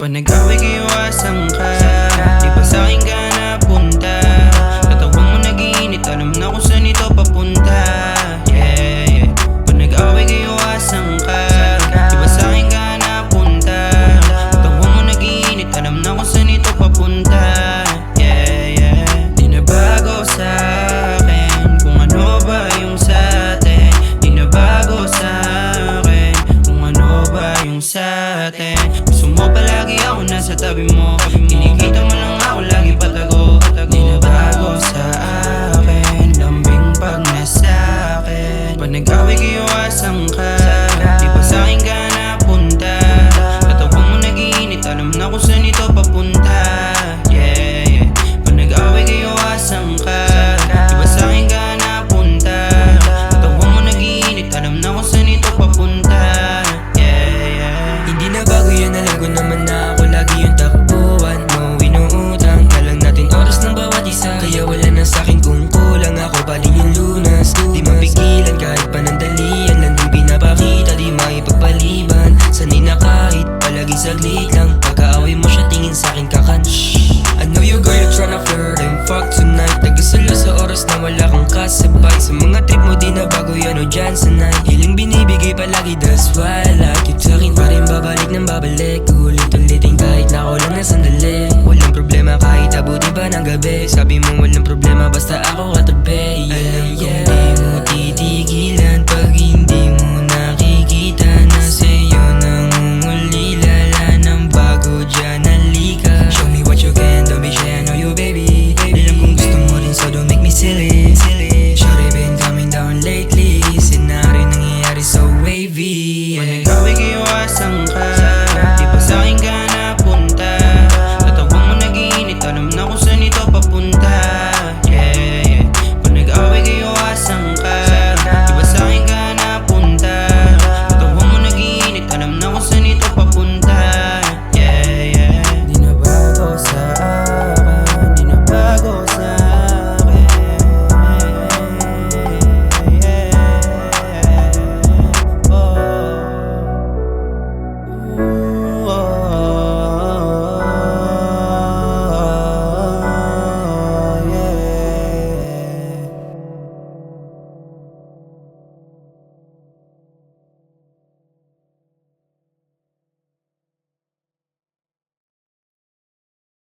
Pag nag-away kayo asang ka, di pa sa'kin ka napunta. Katawan mo nag-iinit, alam na kung saan ito papunta. Yeah, yeah. Pag nag-away kayo asang ka, di pa sa'kin ka napunta. Katawan mo nag-iinit, alam na kung saan ito papunta. Yeah, yeah. Di na bago sa'kin kung ano ba yung sa'tin. Di na bago sa'kin kung ano ba yung sa'tin. Gusto mo palagi ako nasa tabi mo, kinikita mo lang ako lagi patago. Di na bago sa akin, lambing pag nasa'kin. Pag nag-away kayo asang ka, di pa sa'kin ka napunta. Katawan mo nag-iinit, alam na kung saan ito papunta. Yeah, yeah. Pag nag-away kayo asang ka, di pa sa'kin ka napunta. Katawan mo nag-iinit, alam na kung saan ito papunta. Hindi na bago yan, alam ko naman na ako lagi yung takbuhan mo. Inuutang na lang natin oras ng bawat isa, kaya wala na sa'kin kung kulang ako paling yung lunas. Di mapigilan kahit panandalian lang din pinapakita, di maipagpaliban. Sanay na kahit palagi saglit lang, pagkaaway mo siya tingin sa'kin kakan. I know you girl, you're tryna flirt and fuck tonight. Nagasalo sa oras na wala kang kasabay. Sa mga trip mo di na bago yan o dyan sa night. Hiling binibigay palagi, that's why I like you. Sa'kin pa rin babalik ng babalik, ulit-ulitin kahit na ako lang na sandali. Walang problema kahit abuti pa ng gabi, sabi mo walang problema basta ako katabi.